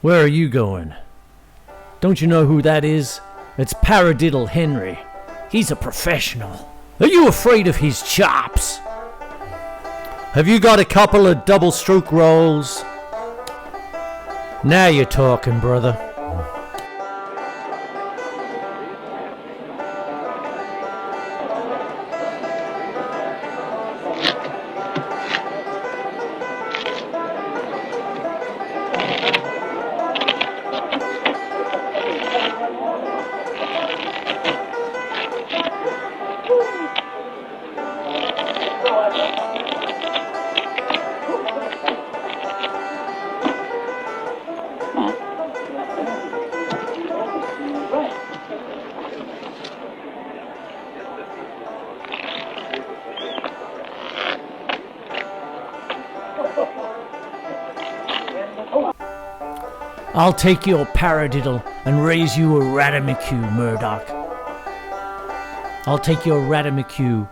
Where are you going? Don't you know who that is? It's Paradiddle Henry. He's a professional. Are you afraid of his chops? Have you got a couple of double stroke rolls? Now you're talking, brother. I'll take your paradiddle and raise you a radamacue, Murdoch. I'll take your radamacue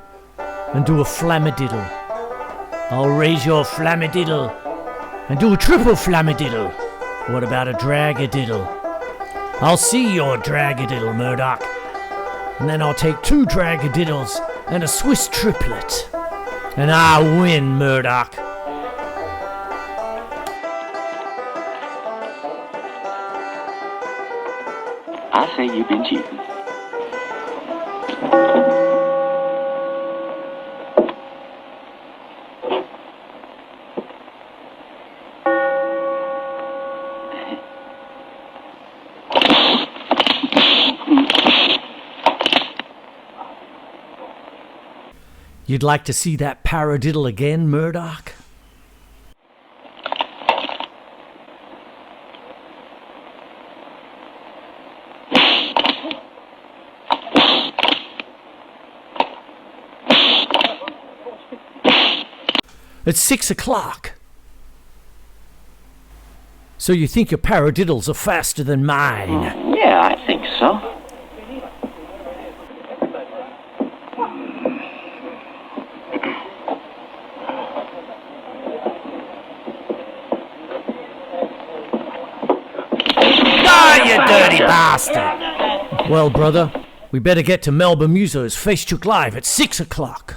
and do a flamadiddle. I'll raise your flamadiddle and do a triple flamadiddle. What about a dragadiddle? I'll see your dragadiddle, Murdoch. And then I'll take 2 dragadiddles and a Swiss triplet. And I'll win, Murdoch. I say you've been cheating. You'd like to see that paradiddle again, Murdoch? It's 6 o'clock. So you think your paradiddles are faster than mine? Yeah, I think so. You dirty bastard! Well, brother, we better get to Melbourne Musos Facechuck Live at 6 o'clock.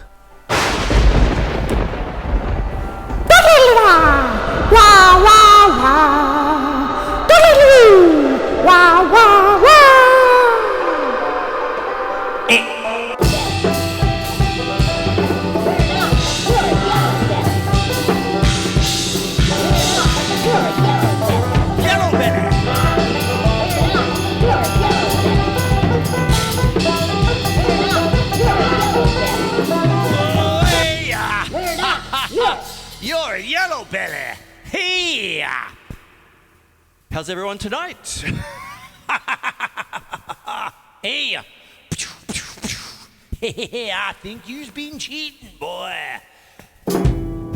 You're a yellow belly. Hey! How's everyone tonight? Hey! I think you've been cheating, boy.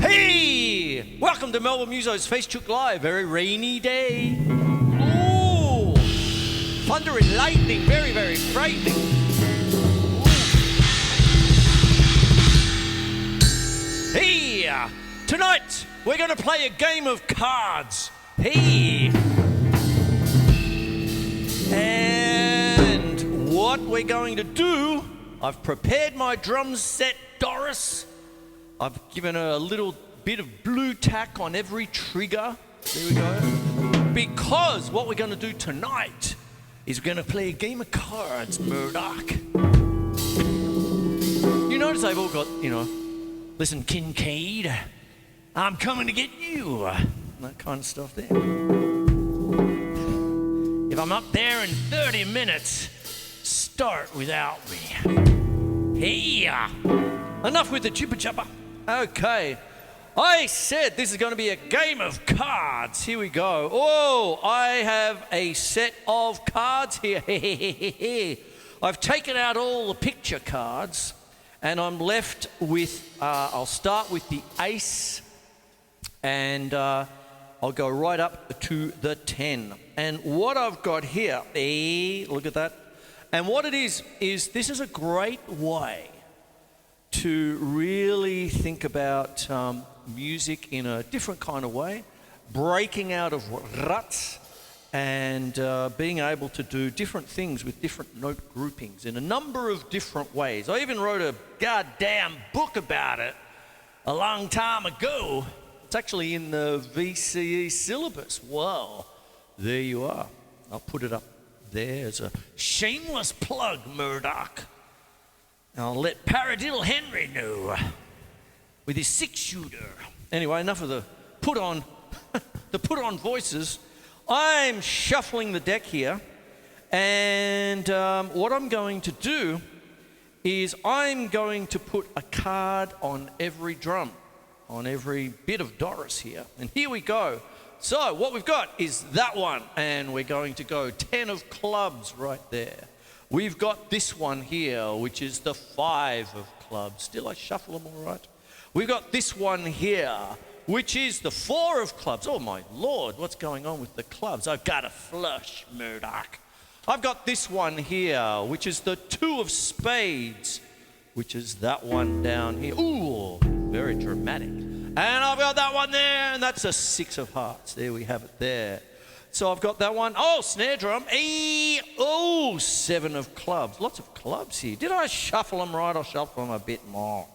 Hey! Welcome to Melbourne Musos Facechuck Live. Very rainy day. Ooh! Thunder and lightning. Very, very frightening. Hey! Tonight, we're going to play a game of cards. Hey! And what we're going to do, I've prepared my drum set, Doris. I've given her a little bit of blue tack on every trigger. There we go. Because what we're going to do tonight is we're going to play a game of cards, Murdoch. You notice they've all got, listen, Kincaid, I'm coming to get you. That kind of stuff there. If I'm up there in 30 minutes, start without me. Hey! Enough with the chipper chopper. Okay. I said this is going to be a game of cards. Here we go. Oh, I have a set of cards here. I've taken out all the picture cards, and I'm left with, I'll start with the ace, and I'll go right up to the 10. And what I've got here, look at that. And what it is this is a great way to really think about music in a different kind of way, breaking out of ruts and being able to do different things with different note groupings in a number of different ways. I even wrote a goddamn book about it a long time ago. It's actually in the VCE syllabus. Well, there you are. I'll put it up there as a shameless plug, Murdoch. I'll let Paradiddle Henry know with his 6-shooter. Anyway, enough of the put on voices. I'm shuffling the deck here, and what I'm going to do is I'm going to put a card on every drum, on every bit of Doris here. And here we go. So what we've got is that one, and we're going to go 10 of clubs right there. We've got this one here, which is the 5 of clubs. Still, I shuffle them all right. We've got this one here, which is the 4 of clubs. Oh my Lord, what's going on with the clubs? I've got a flush, Murdoch. I've got this one here, which is the 2 of spades, which is that one down here. Ooh, very dramatic. And I've got that one there, and that's a 6 of hearts. There we have it there. So I've got that one. Oh, snare drum. Oh, 7 of clubs. Lots of clubs here. Did I shuffle them right? I'll shuffle them a bit more.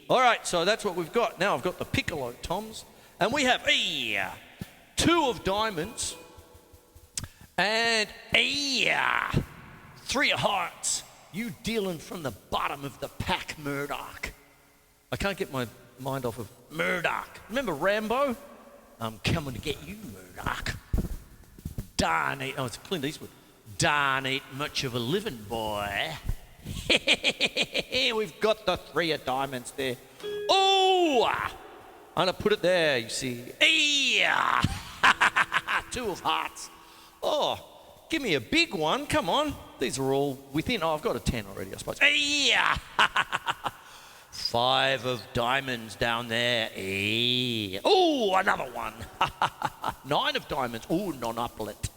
All right, so that's what we've got. Now I've got the piccolo toms, and we have 2 of diamonds, and 3 of hearts. You dealing from the bottom of the pack, Murdoch. I can't get my mind off of Murdoch. Remember Rambo? I'm coming to get you, Murdoch. Darn it. Oh, it's Clint Eastwood. Darn ain't much of a living, boy. We've got the 3 of diamonds there. Oh! I'm going to put it there, you see. 2 of hearts. Oh, give me a big one. Come on. These are all within. Oh, I've got a 10 already, I suppose. 5 of diamonds down there. Oh, another one. 9 of diamonds. Oh, non-uplet.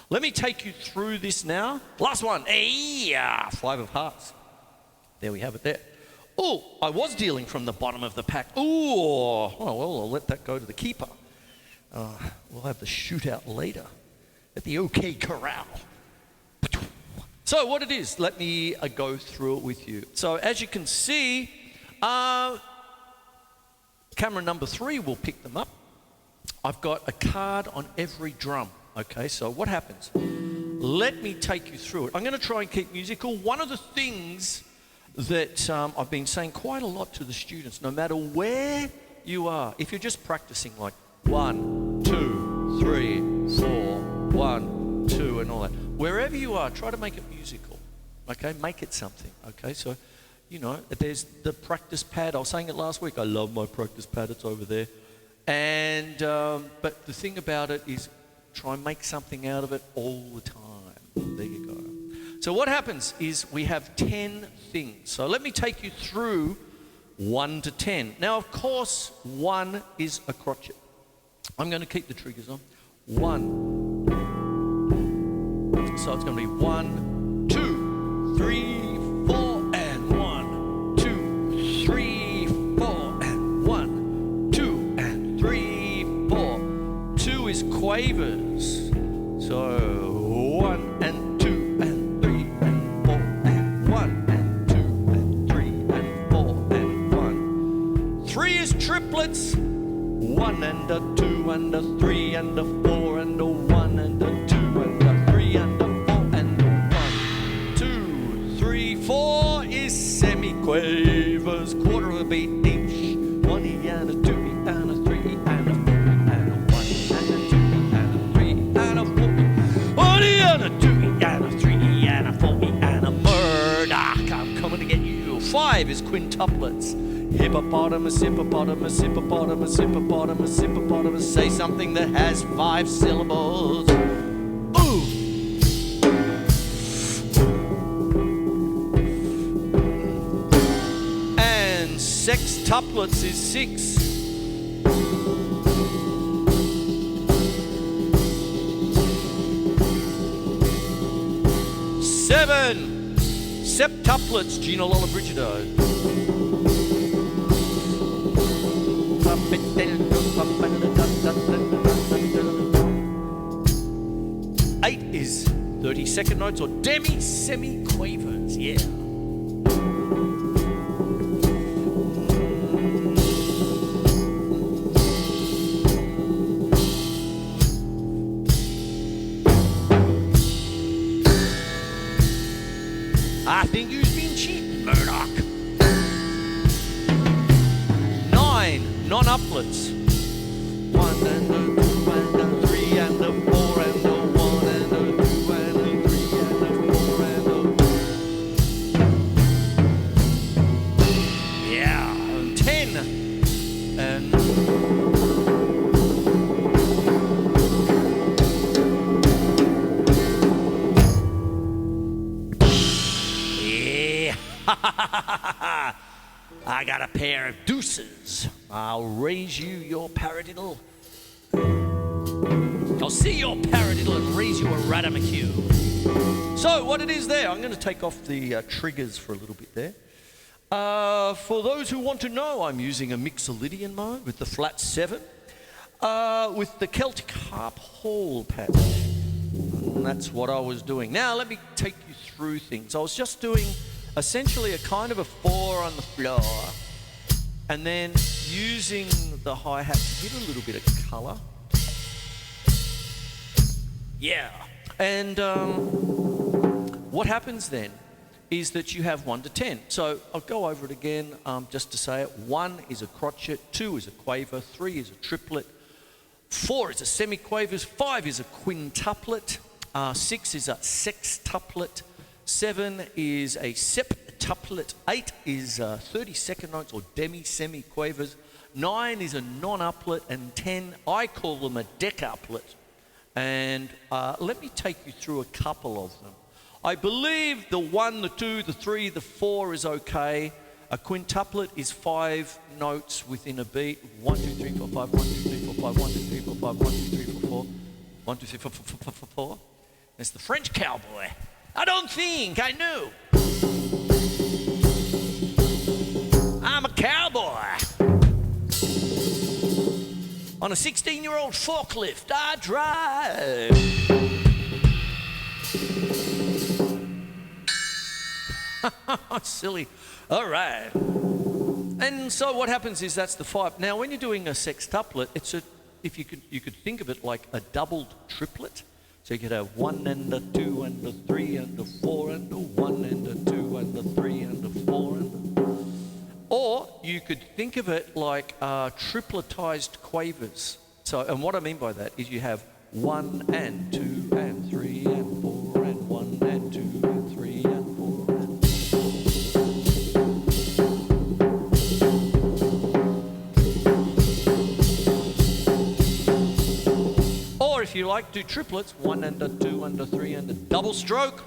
Let me take you through this now. Last one. 5 of hearts. There we have it there. Oh, I was dealing from the bottom of the pack. Oh, well, I'll let that go to the keeper. We'll have the shootout later at the OK Corral. So what it is, let me go through it with you. So as you can see, camera number 3 will pick them up. I've got a card on every drum. Okay, so what happens? Let me take you through it. I'm going to try and keep musical. One of the things that I've been saying quite a lot to the students, no matter where you are, if you're just practicing like 1, 2, 3, 4, 1, 2, and all that, wherever you are, try to make it musical. Okay, make it something. Okay, so, you know, there's the practice pad. I was saying it last week. I love my practice pad. It's over there. And, but the thing about it is, try and make something out of it all the time. There you go. So what happens is we have 10 things. So let me take you through 1 to 10. Now, of course, 1 is a crotchet. I'm going to keep the triggers on. 1. So it's going to be 1, 2, 3, 4, and 1, 2, 3, 4, and 1, 2, and 3, 4. 2 is quavers. So 1 and 2 and 3 and 4 and 1 and 2 and 3 and 4 and 1. 3 is triplets. 1 and a 2 and a 3 and a 4 and a 1 and a 2 and a 3 and a 4 and a 1. 2, 3, 4 is semiquavers. Quarter of a beat each. 1 E and a 2 E and a 3 E and a 4 E and a 1 and a 2 E and a 3 E and a 4 E. 1 E and a 2 E and a 3 E and a 4 E and a Murdoch. I'm coming to get you. 5 is quintuplets. Hippopotamus, hippopotamus, hippopotamus, hippopotamus, hippopotamus. Say something that has 5 syllables. Ooh. And sextuplets is 6. 7 septuplets, Gina Lollobrigida. 8 is 30-second notes or demi-semi-quavers, yeah. I think you've been cheating, Murdoch. 9 non-uplets. 1 and a 2 and a 3 and a 4 and a 1 and a 2 and a 3 and a 4 and a... Yeah, and 10 and... Yeah. I got a pair of deuces. I'll raise you your paradiddle. I'll see your paradiddle and raise you a radamacue. So what it is there, I'm going to take off the triggers for a little bit there. For those who want to know, I'm using a Mixolydian mode with the flat 7, with the Celtic harp hall patch. And that's what I was doing. Now let me take you through things. I was just doing essentially a kind of a 4 on the floor, and then using the hi-hat to give it a little bit of colour. Yeah. And what happens then is that you have 1 to 10. So I'll go over it again just to say it. 1 is a crotchet, 2 is a quaver, 3 is a triplet, 4 is a semi-quavers, 5 is a quintuplet, 6 is a sextuplet, 7 is a septuplet, 8 is 30-second notes or demi-semi-quavers, 9 is a non-uplet, and 10, I call them a decuplet. And let me take you through a couple of them. I believe the 1, the 2, the 3, the 4 is okay. A quintuplet is 5 notes within a beat. 1, 2, 3, 4, 5, 1, 2, 3, 4, 5, 1, 2, 3, 4, 5, 1, 2, 3, 4, 4. 1, 2, 3, 4, 4, 4, 4, 4. That's the French cowboy. I don't think I knew. I'm a cowboy. On a 16-year-old forklift, I drive. Silly. All right. And so what happens is that's the 5. Now, when you're doing a sextuplet, it's a, if you could think of it like a doubled triplet. So you could have 1 and a 2 and a 3 and a 4 and a 1 and a 2 and a 3 and a 4 and a... Or you could think of it like tripletized quavers. So, and what I mean by that is you have 1 and 2 and 3 and 4 and 1 and 2 and 3 and 4 and... Or if you like, do triplets, 1 and a 2 and a 3 and a double stroke.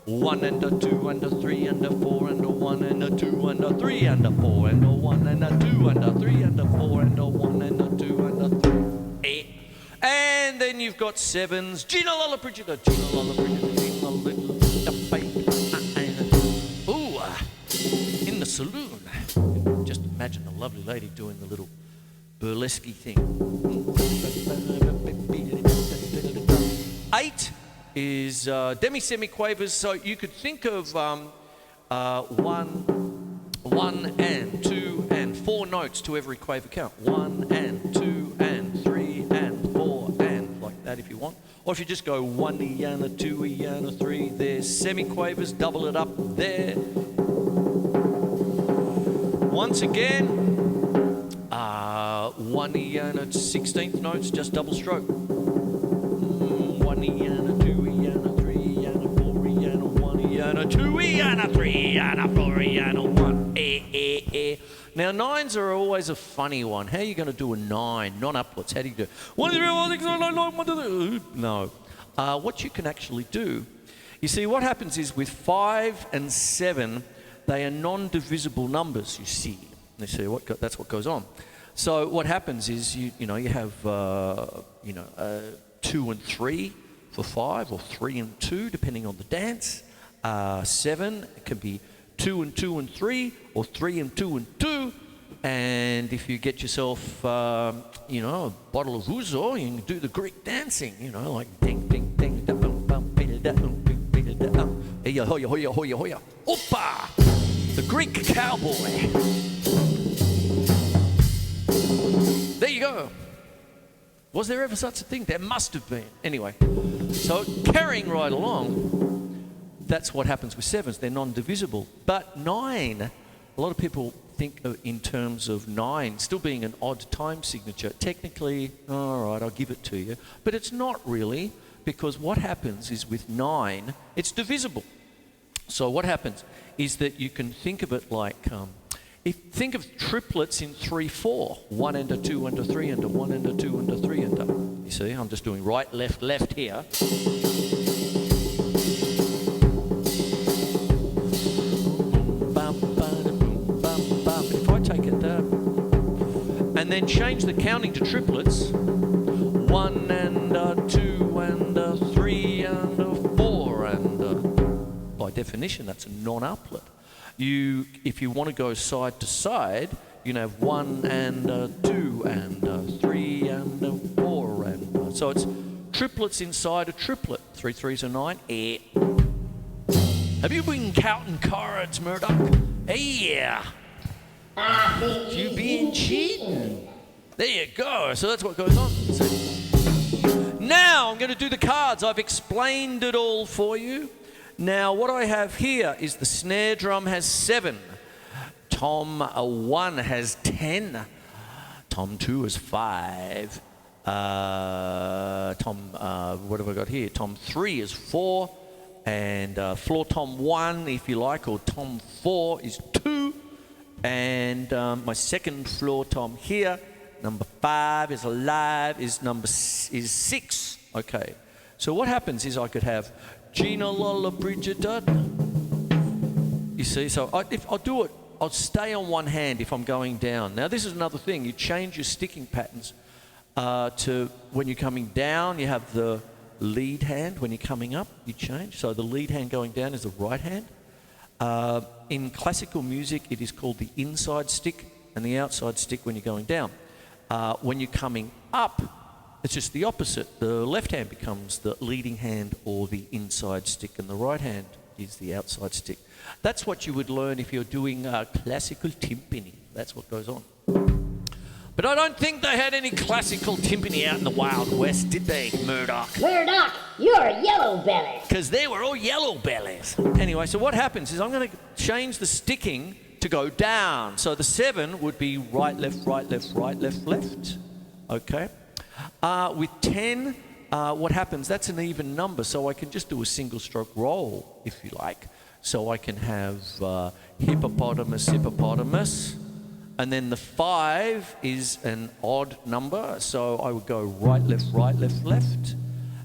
1 and a 2 and a 3 and a 4 and a 1 and a 2 and a 3 and a 4 and a 1 and a 2 and a 3 and a 4 and a 1 and a 2 and a 3. And then you've got 7s. Gina Lolla Brigida, Gina Lolla Brigida, Gina Lolla Ooh, in the saloon. Just imagine a lovely lady doing the little burlesque thing. 8 is demi-semi-quavers, so you could think of 1 and 2 and 4 notes to every quaver count. 1 and 2 and 3 and 4 and like that if you want. Or if you just go 1 and a 2 and a 3, there's semi-quavers, double it up there. Once again, 1 and a 16th notes, just double stroke. 1 and a 2 and a 3 and a 4 and a 1 and a 2 and a 3 and a 4 and a 1. Now 9s are always a funny one. How are you going to do a 9? Non-uplets. How do you do? 1, 2, 3, 4, 6, 7, 8, 9, 1, 2, 3. No. What you can actually do, you see, what happens is with 5 and 7, they are non-divisible numbers. You see, that's what goes on. So what happens is you have 2 and 3 for 5, or 3 and 2 depending on the dance. 7 can be 2 and 2 and 3, or 3 and 2 and 2. And if you get yourself, a bottle of ouzo, you can do the Greek dancing, like ding, ding, ding, dum, bum, bum. Hoya, hoya, hoya, hoya. Oppa! The Greek cowboy. There you go. Was there ever such a thing? There must have been. Anyway, so carrying right along, that's what happens with sevens. They're non-divisible. But 9, a lot of people think in terms of 9 still being an odd time signature. Technically, all right, I'll give it to you. But it's not really, because what happens is with 9, it's divisible. So what happens is that you can think of it like, think of triplets in 3/4. 1 and a 2 and a 3 and a 1 and a 2 and a 3 and a. You see, I'm just doing right, left, left here. If I take it and then change the counting to triplets, 1 and a 2 and a 3 and a 4 and by definition that's a non-uplet. If you want to go side to side, you can have 1 and a 2 and a 3 and a 4 and so it's triplets inside a triplet. 3 3s are 9. Have you been counting cards, Murdoch? Yeah. You been cheating? There you go. So that's what goes on. Now I'm going to do the cards. I've explained it all for you. Now what I have here is the snare drum has 7. Tom 1 has 10. Tom 2 is 5. What have I got here? Tom 3 is 4. And floor tom 1, if you like, or tom 4 is 2. And my second floor tom here, number 5 is alive, is 6. Okay. So what happens is I could have Gina Lola Brigida. You see, so if I'll do it, I'll stay on one hand if I'm going down. Now this is another thing, you change your sticking patterns to when you're coming down, you have the lead hand. When you're coming up, you change. So the lead hand going down is the right hand. In classical music, it is called the inside stick and the outside stick when you're going down. When you're coming up, it's just the opposite. The left hand becomes the leading hand or the inside stick, and the right hand is the outside stick. That's what you would learn if you're doing classical timpani. That's what goes on. But I don't think they had any classical timpani out in the Wild West, did they, Murdoch? Murdoch, you're a yellow belly. Because they were all yellow bellies. Anyway, so what happens is I'm going to change the sticking to go down. So the 7 would be right, left, right, left, right, left, left. Okay. With 10, what happens? That's an even number, so I can just do a single stroke roll, if you like. So I can have hippopotamus, hippopotamus. And then the 5 is an odd number, so I would go right, left, left.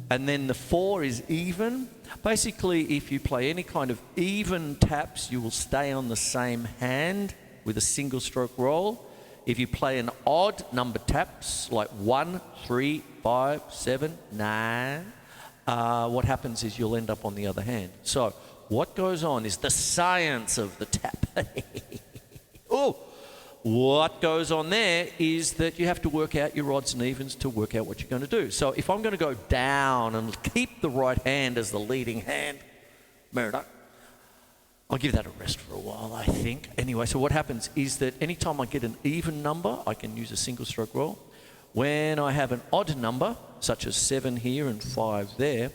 And then the 4 is even. Basically, if you play any kind of even taps, you will stay on the same hand with a single stroke roll. If you play an odd number taps, like 1, 3, 5, 7, 9, what happens is you'll end up on the other hand. So what goes on is the science of the tap. Oh! What goes on there is that you have to work out your odds and evens to work out what you're going to do. So if I'm going to go down and keep the right hand as the leading hand, Murdoch, I'll give that a rest for a while, I think. Anyway, so what happens is that anytime I get an even number, I can use a single stroke roll. When I have an odd number, such as 7 here and 5 there,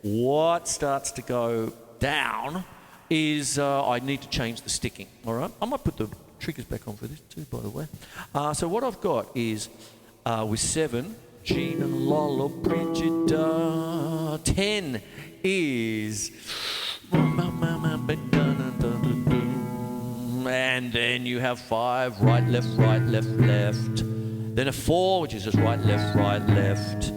what starts to go down is I need to change the sticking, all right? I might put the triggers back on for this too, by the way. So what I've got is with 7, Gina, Lola, Brigida. 10 is, and then you have 5, right, left, left. Then a 4, which is just right, left.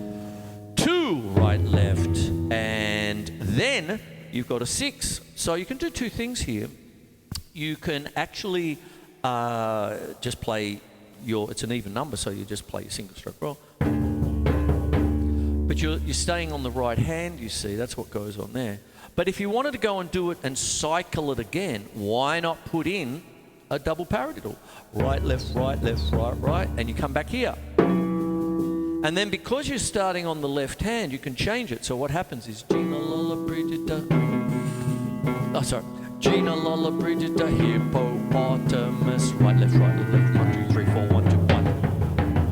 2, right, left, and then you've got a 6. So you can do two things here. You can actually just play it's an even number, so you just play a single stroke roll. But you're staying on the right hand, you see, that's what goes on there. But if you wanted to go and do it and cycle it again, why not put in a double paradiddle? Right, left, right, and you come back here. And then because you're starting on the left hand, you can change it. So what happens is Gina Lola Bridget Gina Lola Bridget the hippopotamus. Right, left, 1, 2, 3, 4, 1, 2, 1.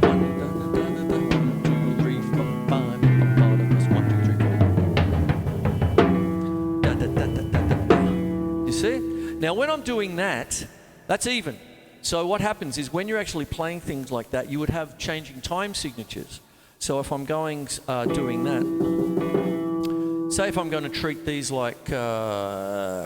1, 2, 3, 4, 5. Hippopotamus. 1, 2, 3, 4. You see? Now when I'm doing that, that's even. So what happens is when you're actually playing things like that, you would have changing time signatures. So if I'm going, doing that, say if I'm going to treat these like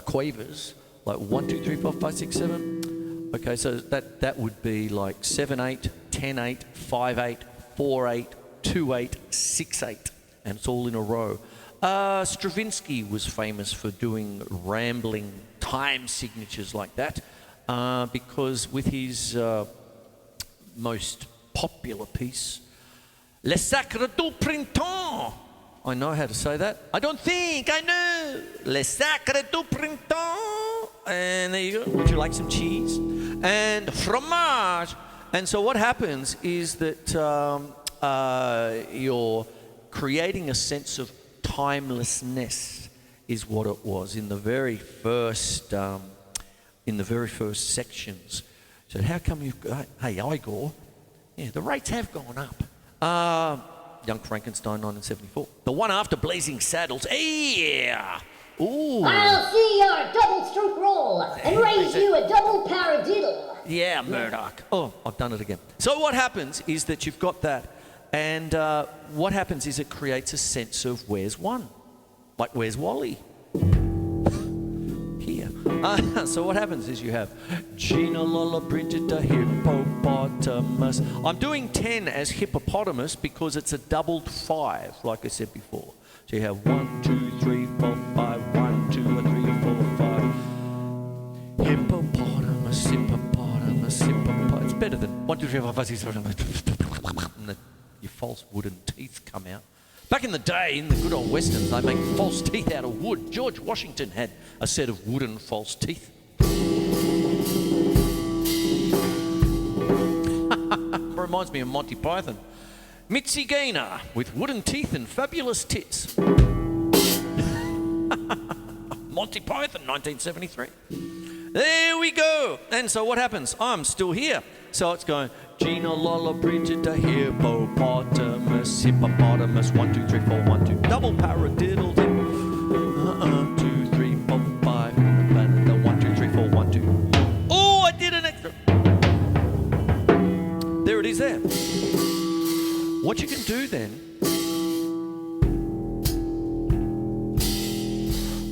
quavers, like 1, 2, 3, 4, 5, 6, 7. Okay, so that would be like 7, 8, 10, 8, 5, 8, 4, 8, 2, 8, 6, 8, and it's all in a row. Stravinsky was famous for doing rambling time signatures like that. Because with his most popular piece, Le Sacre du Printemps, I know how to say that. I don't think I know. Le Sacre du Printemps. And there you go. Would you like some cheese? And fromage. And so what happens is that you're creating a sense of timelessness is what it was in the very first... in the very first sections. So how come you've got, hey, Igor, yeah, the rates have gone up. Young Frankenstein, 1974. The one after Blazing Saddles, yeah. Ooh. I'll see your double stroke roll and raise you a double paradiddle. Yeah, Murdoch. Oh, I've done it again. So what happens is that you've got that, and what happens is it creates a sense of where's one? Like, where's Wally? Here. So what happens is you have Gina Lola Bridget the hippopotamus. I'm doing 10 as hippopotamus because it's a doubled 5, like I said before. So you have 1, 2, 3, 4, 5, 1, 2, 3, 4, 5. Hippopotamus, hippopotamus, hippopotamus. It's better than 1, 2, 3, 4, 5, 6, 7, 8. And your false wooden teeth come out. Back in the day, in the good old westerns, they make false teeth out of wood. George Washington had a set of wooden false teeth. Reminds me of Monty Python. Mitzi Gaynor with wooden teeth and fabulous tits. Monty Python, 1973. There we go. And so what happens? I'm still here. So it's going, Gina Lola Bridget the hippopotamus, hippopotamus, 1, 2, 3, 4, 1, 2, double paradiddle, 2, 3, 4, 5, 1, 2, 3, 4, 1, 2. Oh, I did an extra. There it is there. What you can do then,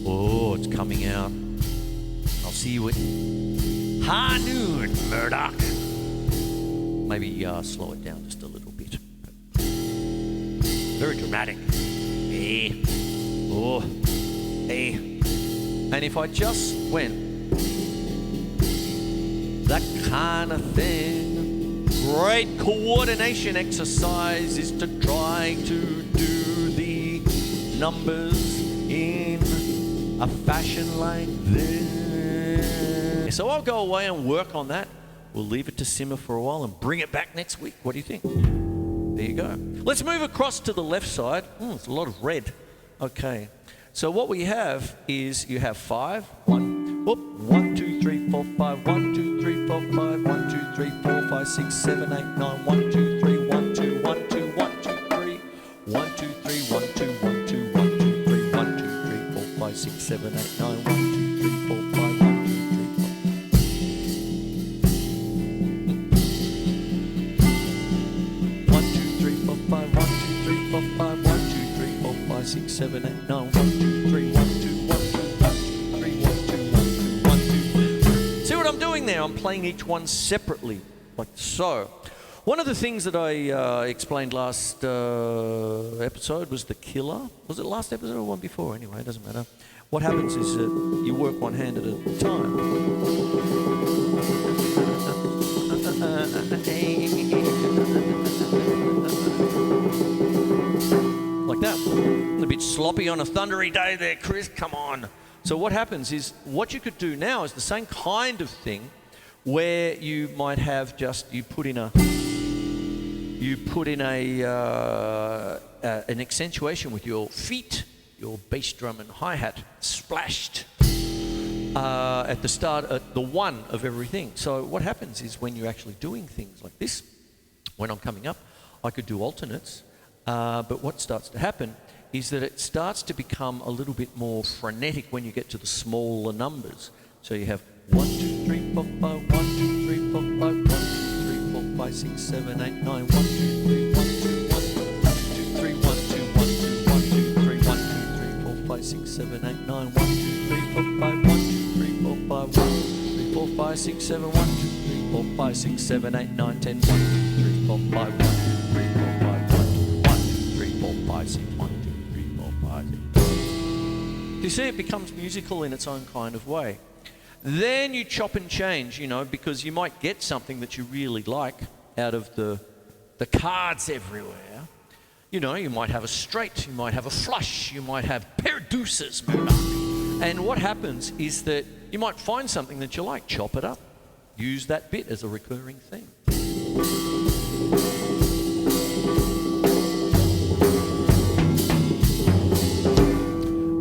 oh, it's coming out. I'll see you at high noon, Murdoch. Maybe slow it down just a little bit. Very dramatic. Eh. Oh. Eh. And if I just went that kind of thing, great coordination exercise is to try to do the numbers in a fashion like this. So I'll go away and work on that. We'll leave it to simmer for a while and bring it back next week. What do you think? There you go. Let's move across to the left side. It's a lot of red. Okay. So what we have is you have 5. 1, 2, 3, 4, 5. 1, 2, 3, 4, 5. 1, 2, 3, 4, 5, 6, 7, 8, 9. 1, 2, 3, 1, 2, 1, 2, 1, 2, 3. 1, 2, 3, 1, 2, 1, 2, 1, 2, 3. 1, 2, 3, 4, 5, 6, 7, 8, 9. 1, 2, 3, 4, 5. 6, 7, 8, 9, 1, 2, 3, 1, 2, 1, 2, 1, 2, 3, 1, 2, 1, 2, 1, 2. See what I'm doing there? I'm playing each one separately, like so. One of the things that I explained last episode was the killer. Was it last episode or one before? Anyway, it doesn't matter. What happens is that you work one hand at a time. Like that. A bit sloppy on a thundery day there, Chris. Come on. So what happens is, what you could do now is the same kind of thing where you might have just, you you put in an accentuation with your feet, your bass drum and hi-hat splashed at the start, at the one of everything. So what happens is when you're actually doing things like this, when I'm coming up, I could do alternates, but what starts to happen is that it starts to become a little bit more frenetic when you get to the smaller numbers. So you have 1, 2, 3, 4, 5, 1, 2, 3, 4, 5, 1, 2, 3, 4, 5, 6, 7, 8, 9, 1, 2, 3, 1, 2, 1, 2, 3, 1, 2, 1, 2, 1, 2, 3, 1, 2, 3, 4, 5, 6, 7, 8, 9, 1, 2, 3, 4, 5, 1, 2, 3, 4, 5, 1, 2, 3, 4, 5, 6, 7, 1, 2, 3, 4, 5, 6, 7, 8, 9, 10, 1, 2, 3, 4, 5, 1, 2, 3, 4, 5, 1, 2, 3, 4, 5, 6, 1, 2, 3, 4, 5, 6. You see, it becomes musical in its own kind of way. Then you chop and change, you know, because you might get something that you really like out of the cards everywhere. You know, you might have a straight, you might have a flush, you might have pair of deuces, and what happens is that you might find something that you like, chop it up, use that bit as a recurring theme.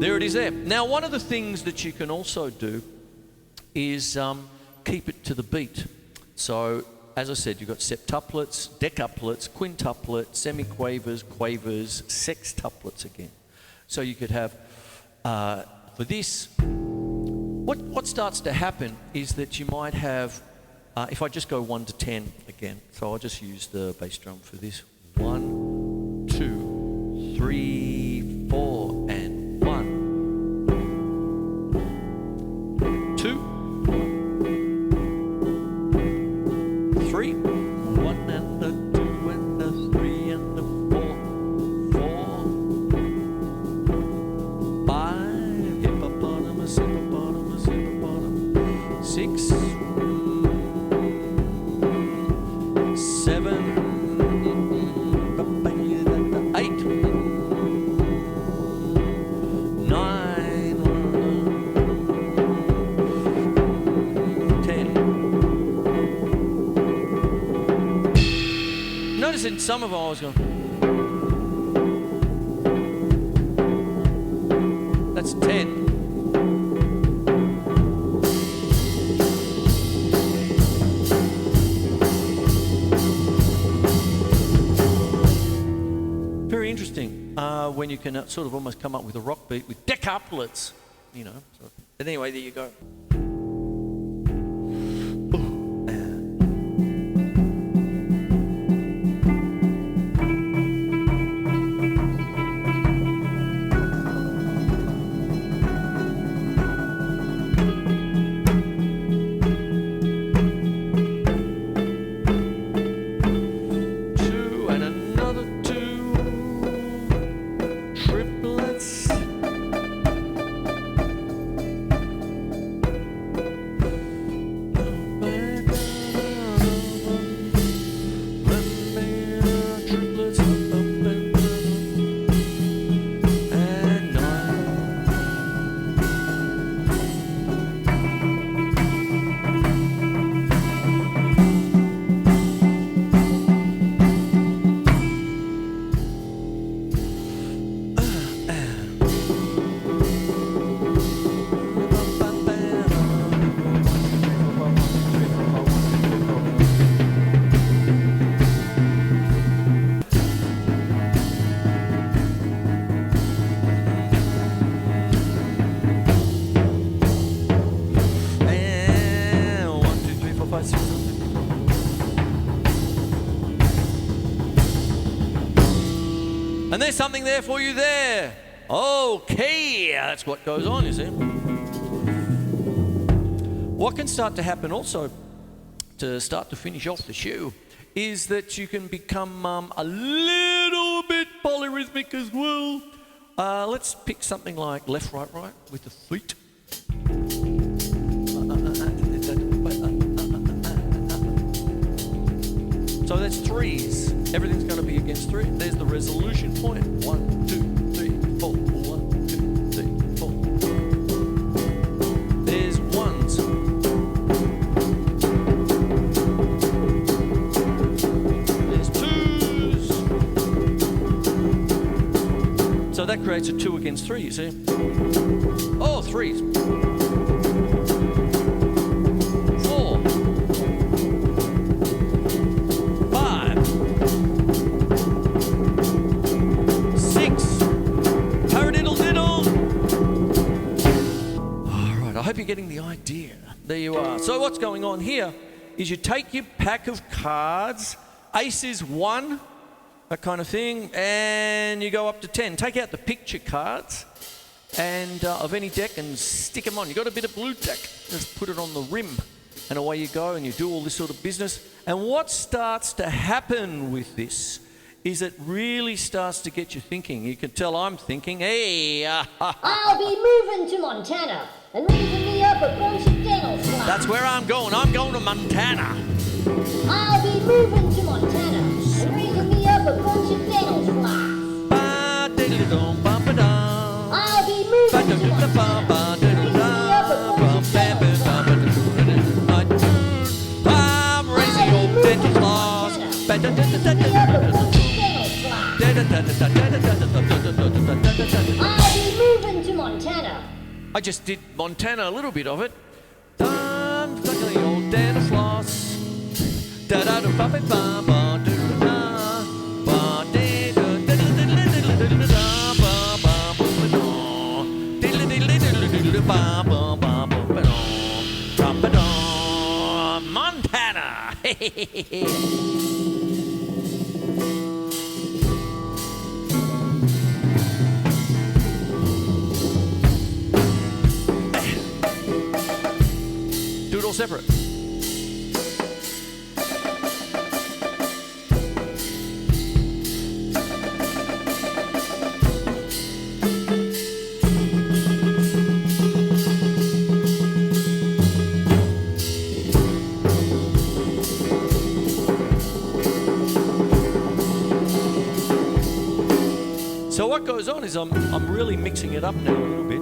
There it is there. Now, one of the things that you can also do is keep it to the beat. So, as I said, you've got septuplets, decuplets, quintuplets, semiquavers, quavers, sextuplets again. So you could have, for this, what starts to happen is that you might have, if I just go 1 to 10 again, so I'll just use the bass drum for this. 1, 2, 3, 4, and 1. 2, 3, 1 and a 2 and a 3 and a 4, 4, 5, hippopotamus, hippopotamus, hippopotamus, 6, 7, 8, 9, 10. Notice in some of them I was going, that's 10. Very interesting when you can sort of almost come up with a rock beat with decuplets, you know. So, but anyway, there you go. And there's something there for you there. Okay, that's what goes on, you see. What can start to happen also, to start to finish off the show, is that you can become a little bit polyrhythmic as well. Let's pick something like left, right, right with the feet. So that's threes. Everything's going to be against 3. There's the resolution point. 1, 2, 3, 4. 1, 2, 3, 4. There's ones. There's twos. So that creates a 2 against 3, you see. Oh, 3s. 4. 5. 6. Paradiddle diddle. All right, I hope you're getting the idea. There you are. So what's going on here is you take your pack of cards, ace is 1, that kind of thing, and you go up to 10. Take out the picture cards and of any deck and stick them on. You got a bit of blue tack, just put it on the rim, and away you go, and you do all this sort of business. And what starts to happen with this is it really starts to get you thinking. You can tell I'm thinking, hey, I'll be moving to Montana and raising me up a bunch of dental flies. that's where I'm going. I'm going to Montana. I'll be moving to Montana and raising me up a bunch of dental flies. Ba-diddle-dum-ba-ba-dum. I'll be moving to Montana and raising me up a bunch of dental flies. I'm raising your dental floss. Raising me up a bunch of dental flies. I'll be moving to Montana. I just did Montana, a little bit of it. I'm sucking your dental floss. Montana. Do it all separate. So what goes on is I'm really mixing it up now a little bit.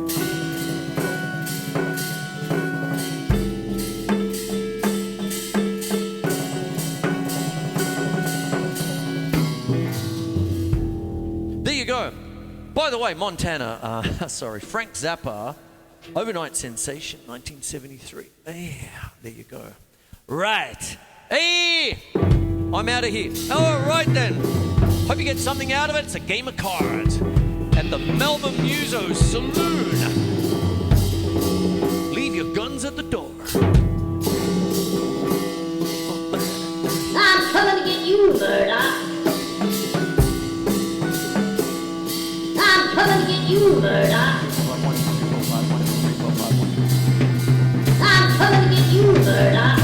There you go. By the way, Montana, Frank Zappa, overnight sensation, 1973. Yeah, there you go. Right. Hey, I'm out of here. All right then. Hope you get something out of it. It's a game of cards at the Melbourne Musos Saloon. Leave your guns at the door. I'm coming to get you, Murdoch. I'm coming to get you, Murdoch. I'm coming to get you, Murdoch.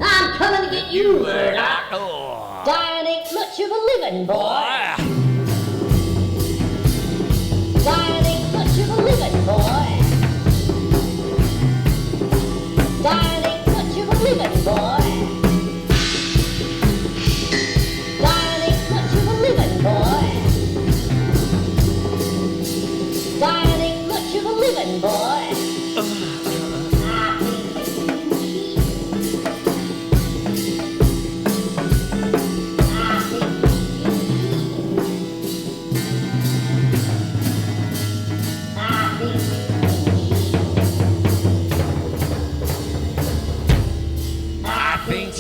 I'm coming to get you, Murdoch. Oh. Dying ain't much of a living, boy. Ah. Dying ain't much of a living, boy. Dying ain't much of a living, boy. Dying ain't much of a living, boy. Dying ain't much of a living, boy.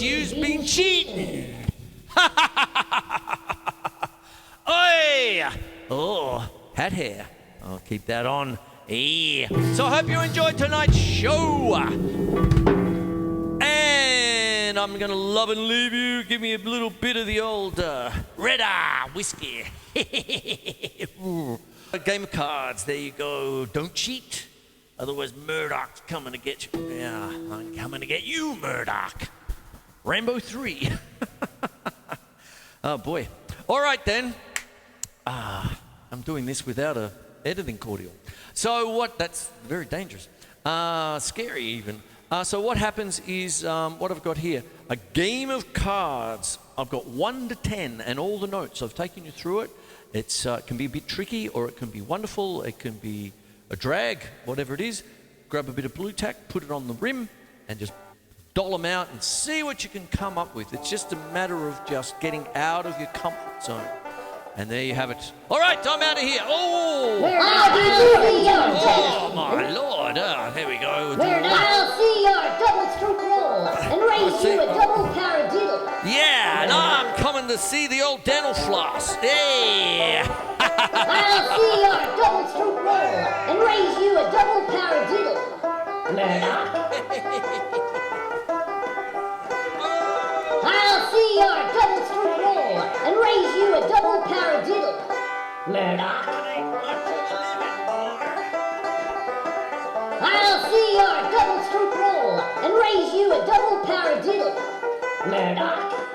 You've been cheating. Oi! Oh, hat hair. I'll keep that on. Yeah. So I hope you enjoyed tonight's show. And I'm going to love and leave you. Give me a little bit of the old red whiskey. A game of cards. There you go. Don't cheat. Otherwise, Murdoch's coming to get you. Yeah, I'm coming to get you, Murdoch. Rambo 3. Oh, boy. All right, then. I'm doing this without a editing cordial. So what? That's very dangerous. Scary, even. So what happens is, what I've got here, a game of cards. I've got 1 to 10 and all the notes. I've taken you through it. It can be a bit tricky, or it can be wonderful. It can be a drag, whatever it is. Grab a bit of blue tack, put it on the rim, and just doll them out and see what you can come up with. It's just a matter of just getting out of your comfort zone. And there you have it. All right, I'm out of here. Oh! I'll be moving your Oh, antenna. my Lord. Here we go. I'll see your double stroke roll and raise you a double paradiddle. Yeah, and I'm coming to see the old dental floss. Yeah. I'll see your double stroke roll and raise you a double paradiddle. Murdoch. I'll see your double stroke roll and raise you a double paradiddle. Murdoch. I'll see your double stroke roll and raise you a double paradiddle. Murdoch.